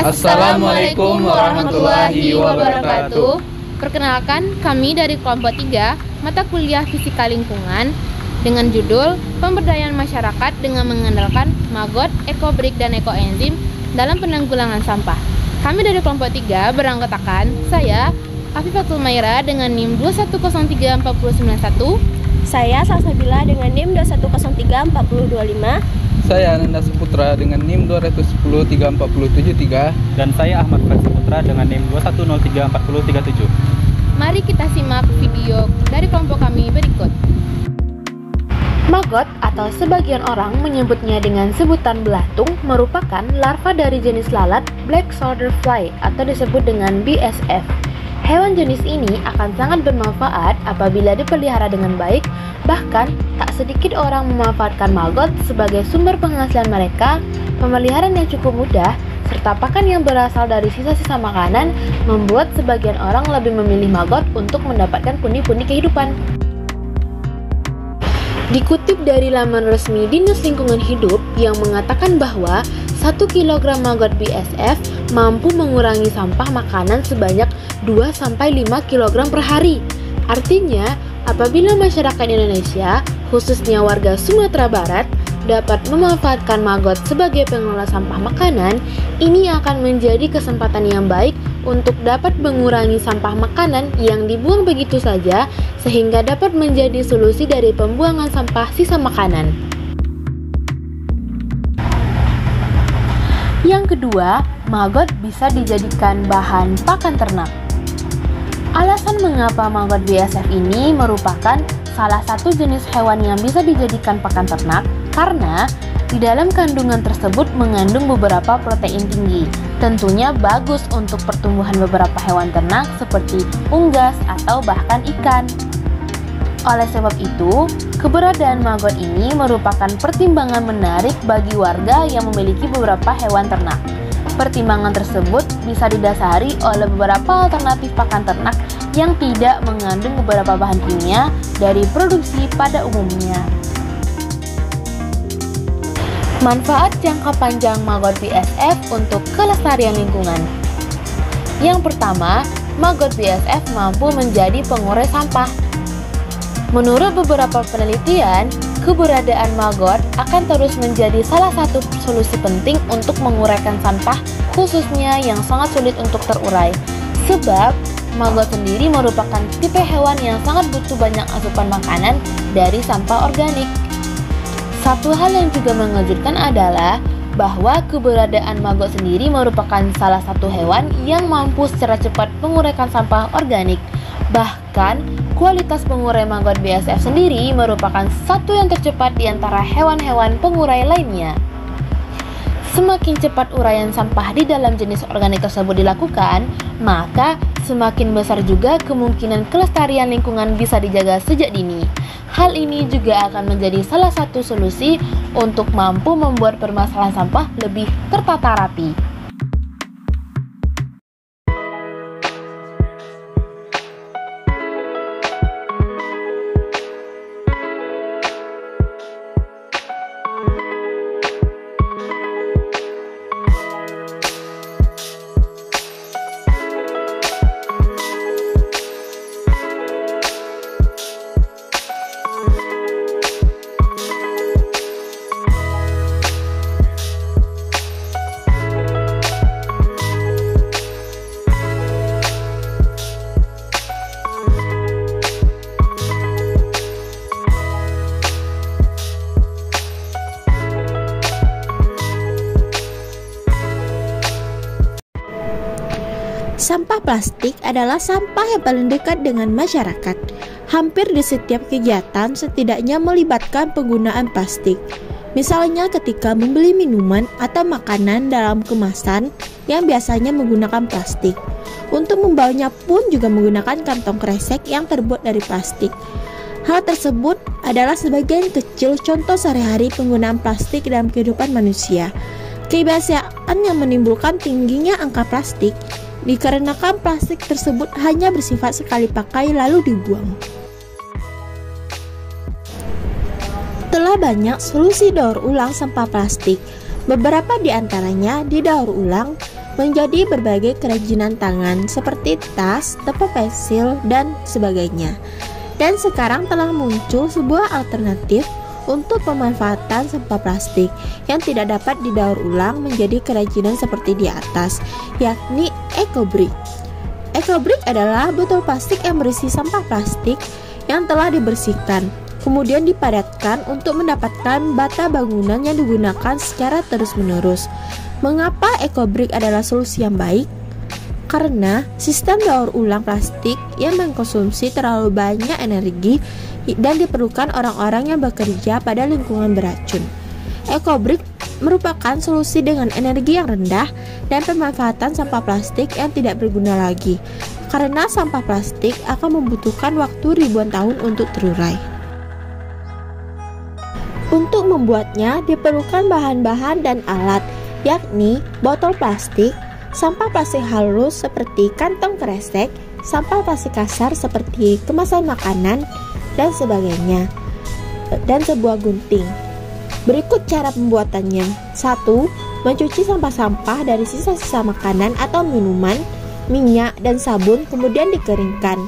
Assalamualaikum warahmatullahi wabarakatuh. Perkenalkan, kami dari kelompok 3 mata kuliah Fisika Lingkungan dengan judul Pemberdayaan Masyarakat dengan mengandalkan maggot, ekobrik, dan ekoenzim dalam penanggulangan sampah. Kami dari kelompok 3 beranggotakan saya, Afifatul Maira dengan NIM 2103491. Saya Salsabila dengan NIM 2103425. Saya Ananda Saputra dengan NIM 2103473. Dan saya Ahmad Saputra dengan NIM 2103437. Mari kita simak video dari kelompok kami berikut. Maggot atau sebagian orang menyebutnya dengan sebutan belatung merupakan larva dari jenis lalat Black Soldier Fly atau disebut dengan BSF. Hewan jenis ini akan sangat bermanfaat apabila dipelihara dengan baik, bahkan tak sedikit orang memanfaatkan maggot sebagai sumber penghasilan mereka. Pemeliharaan yang cukup mudah, serta pakan yang berasal dari sisa-sisa makanan membuat sebagian orang lebih memilih maggot untuk mendapatkan pundi-pundi kehidupan. Dikutip dari laman resmi Dinas Lingkungan Hidup yang mengatakan bahwa 1 kg maggot BSF mampu mengurangi sampah makanan sebanyak 2-5 kg per hari. Artinya, apabila masyarakat Indonesia, khususnya warga Sumatera Barat, dapat memanfaatkan maggot sebagai pengelola sampah makanan, ini akan menjadi kesempatan yang baik untuk dapat mengurangi sampah makanan yang dibuang begitu saja, sehingga dapat menjadi solusi dari pembuangan sampah sisa makanan. Yang kedua, maggot bisa dijadikan bahan pakan ternak. Alasan mengapa maggot BSF ini merupakan salah satu jenis hewan yang bisa dijadikan pakan ternak karena di dalam kandungan tersebut mengandung beberapa protein tinggi. Tentunya bagus untuk pertumbuhan beberapa hewan ternak seperti unggas atau bahkan ikan. Oleh sebab itu, keberadaan maggot ini merupakan pertimbangan menarik bagi warga yang memiliki beberapa hewan ternak. Pertimbangan tersebut bisa didasari oleh beberapa alternatif pakan ternak yang tidak mengandung beberapa bahan kimia dari produksi pada umumnya. Manfaat jangka panjang maggot BSF untuk kelestarian lingkungan. Yang pertama, maggot BSF mampu menjadi pengurai sampah. Menurut beberapa penelitian, keberadaan maggot akan terus menjadi salah satu solusi penting untuk menguraikan sampah, khususnya yang sangat sulit untuk terurai. Sebab, maggot sendiri merupakan tipe hewan yang sangat butuh banyak asupan makanan dari sampah organik. Satu hal yang juga mengejutkan adalah bahwa keberadaan maggot sendiri merupakan salah satu hewan yang mampu secara cepat menguraikan sampah organik. Bahkan, kualitas pengurai maggot BSF sendiri merupakan satu yang tercepat di antara hewan-hewan pengurai lainnya. Semakin cepat uraian sampah di dalam jenis organik tersebut dilakukan, maka semakin besar juga kemungkinan kelestarian lingkungan bisa dijaga sejak dini. Hal ini juga akan menjadi salah satu solusi untuk mampu membuat permasalahan sampah lebih tertata rapi. Sampah plastik adalah sampah yang paling dekat dengan masyarakat. Hampir di setiap kegiatan setidaknya melibatkan penggunaan plastik. Misalnya ketika membeli minuman atau makanan dalam kemasan yang biasanya menggunakan plastik. Untuk membawanya pun juga menggunakan kantong kresek yang terbuat dari plastik. Hal tersebut adalah sebagian kecil contoh sehari-hari penggunaan plastik dalam kehidupan manusia. Kebiasaan yang menimbulkan tingginya angka plastik dikarenakan plastik tersebut hanya bersifat sekali pakai lalu dibuang. Telah banyak solusi daur ulang sampah plastik. Beberapa di antaranya didaur ulang, menjadi berbagai kerajinan tangan seperti tas, tempat pensil, dan sebagainya. Dan sekarang telah muncul sebuah alternatif untuk pemanfaatan sampah plastik yang tidak dapat didaur ulang menjadi kerajinan seperti di atas, yakni EcoBrick. EcoBrick adalah botol plastik yang berisi sampah plastik yang telah dibersihkan, kemudian dipadatkan untuk mendapatkan bata bangunan yang digunakan secara terus-menerus. Mengapa EcoBrick adalah solusi yang baik? Karena sistem daur ulang plastik yang mengkonsumsi terlalu banyak energi dan diperlukan orang-orang yang bekerja pada lingkungan beracun. EcoBrick merupakan solusi dengan energi yang rendah dan pemanfaatan sampah plastik yang tidak berguna lagi, karena sampah plastik akan membutuhkan waktu ribuan tahun untuk terurai. Untuk membuatnya diperlukan bahan-bahan dan alat, yakni botol plastik, sampah plastik halus seperti kantong kresek, sampah plastik kasar seperti kemasan makanan, dan sebagainya, dan sebuah gunting. Berikut cara pembuatannya. 1. Mencuci sampah-sampah dari sisa-sisa makanan atau minuman, minyak, dan sabun, kemudian dikeringkan.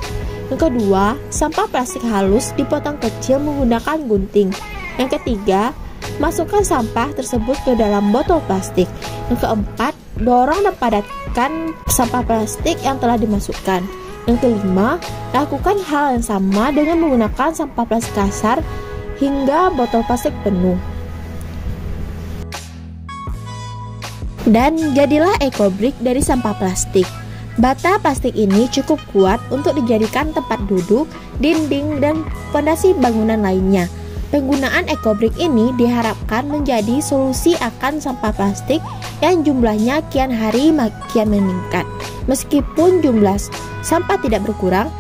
Yang kedua, sampah plastik halus dipotong kecil menggunakan gunting. Yang ketiga, masukkan sampah tersebut ke dalam botol plastik. Yang keempat, dorong dan padatkan sampah plastik yang telah dimasukkan. Yang kelima, lakukan hal yang sama dengan menggunakan sampah plastik kasar hingga botol plastik penuh. Dan jadilah EcoBrick dari sampah plastik. Bata plastik ini cukup kuat untuk dijadikan tempat duduk, dinding, dan fondasi bangunan lainnya. Penggunaan EcoBrick ini diharapkan menjadi solusi akan sampah plastik yang jumlahnya kian hari makin meningkat. Meskipun jumlah sampah tidak berkurang,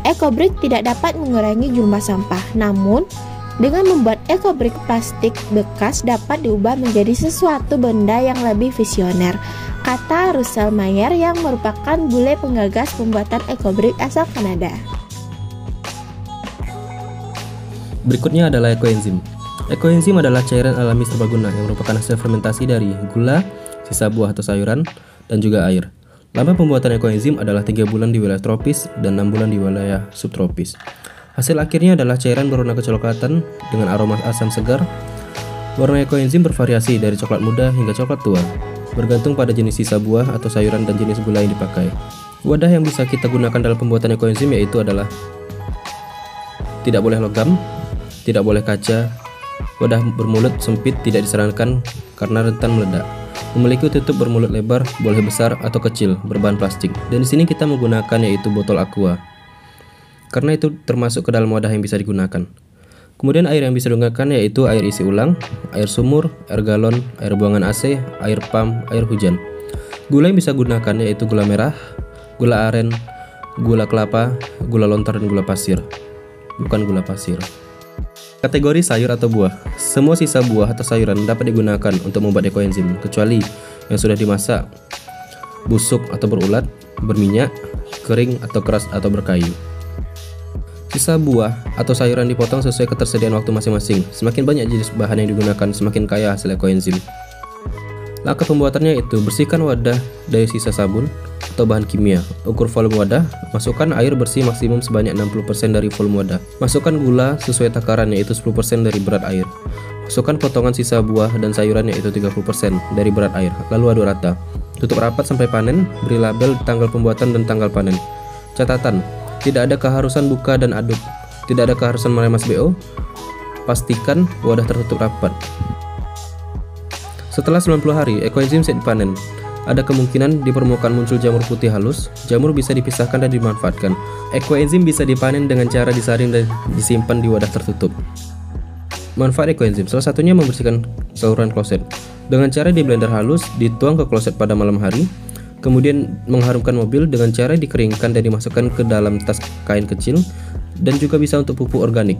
EcoBrick tidak dapat mengurangi jumlah sampah. Namun, dengan membuat EcoBrick plastik bekas dapat diubah menjadi sesuatu benda yang lebih visioner, kata Russell Meyer yang merupakan bule penggagas pembuatan EcoBrick asal Kanada. Berikutnya adalah ekoenzim. Ekoenzim adalah cairan alami serbaguna yang merupakan hasil fermentasi dari gula, sisa buah atau sayuran, dan juga air. Lama pembuatan ekoenzim adalah 3 bulan di wilayah tropis dan 6 bulan di wilayah subtropis. Hasil akhirnya adalah cairan berwarna kecoklatan dengan aroma asam segar. Warna ekoenzim bervariasi dari coklat muda hingga coklat tua, bergantung pada jenis sisa buah atau sayuran dan jenis gula yang dipakai. Wadah yang bisa kita gunakan dalam pembuatan ekoenzim yaitu adalah tidak boleh logam, tidak boleh kaca, wadah bermulut sempit tidak disarankan karena rentan meledak. Memiliki tutup bermulut lebar, boleh besar atau kecil, berbahan plastik. Dan di sini kita menggunakan yaitu botol aqua, karena itu termasuk ke dalam wadah yang bisa digunakan. Kemudian air yang bisa digunakan yaitu air isi ulang, air sumur, air galon, air buangan AC, air pam, air hujan. Gula yang bisa digunakan yaitu gula merah, gula aren, gula kelapa, gula lontar, dan gula pasir. Bukan gula pasir. Kategori sayur atau buah. Semua sisa buah atau sayuran dapat digunakan untuk membuat ekoenzim, kecuali yang sudah dimasak, busuk atau berulat, berminyak, kering atau keras atau berkayu. Sisa buah atau sayuran dipotong sesuai ketersediaan waktu masing-masing. Semakin banyak jenis bahan yang digunakan, semakin kaya hasil ekoenzim. Langkah pembuatannya itu bersihkan wadah dari sisa sabun atau bahan kimia. Ukur volume wadah, masukkan air bersih maksimum sebanyak 60% dari volume wadah. Masukkan gula sesuai takaran yaitu 10% dari berat air. Masukkan potongan sisa buah dan sayuran yaitu 30% dari berat air. Lalu aduk rata. Tutup rapat sampai panen, beri label tanggal pembuatan dan tanggal panen. Catatan, tidak ada keharusan buka dan aduk. Tidak ada keharusan meremas BO. Pastikan wadah tertutup rapat. Setelah 90 hari, ekoenzim siap dipanen. Ada kemungkinan di permukaan muncul jamur putih halus. Jamur bisa dipisahkan dan dimanfaatkan. Ekoenzim bisa dipanen dengan cara disaring dan disimpan di wadah tertutup. Manfaat ekoenzim, salah satunya membersihkan saluran kloset. Dengan cara di blender halus, dituang ke kloset pada malam hari. Kemudian mengharumkan mobil dengan cara dikeringkan dan dimasukkan ke dalam tas kain kecil. Dan juga bisa untuk pupuk organik.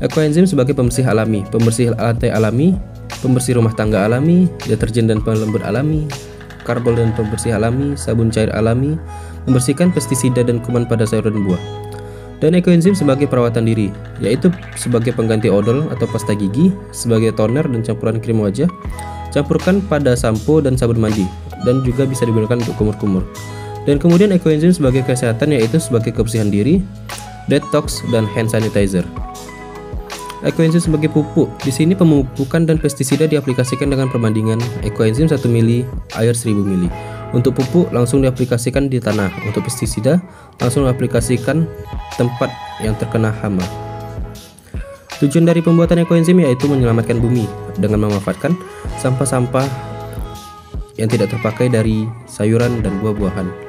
Ekoenzim sebagai pembersih alami, pembersih lantai alami, pembersih rumah tangga alami, deterjen dan pelembut alami, karbol dan pembersih alami, sabun cair alami, membersihkan pestisida dan kuman pada sayur dan buah. Dan ekoenzim sebagai perawatan diri, yaitu sebagai pengganti odol atau pasta gigi, sebagai toner dan campuran krim wajah, Campurkan pada sampo dan sabun mandi, dan juga bisa digunakan untuk kumur-kumur. Dan kemudian ekoenzim sebagai kesehatan, yaitu sebagai kebersihan diri, detox, dan hand sanitizer. Ekoenzim sebagai pupuk. Di sini pemupukan dan pestisida diaplikasikan dengan perbandingan ekoenzim 1 mili air 1000 mili. Untuk pupuk langsung diaplikasikan di tanah. Untuk pestisida langsung diaplikasikan tempat yang terkena hama. Tujuan dari pembuatan ekoenzim yaitu menyelamatkan bumi dengan memanfaatkan sampah-sampah yang tidak terpakai dari sayuran dan buah-buahan.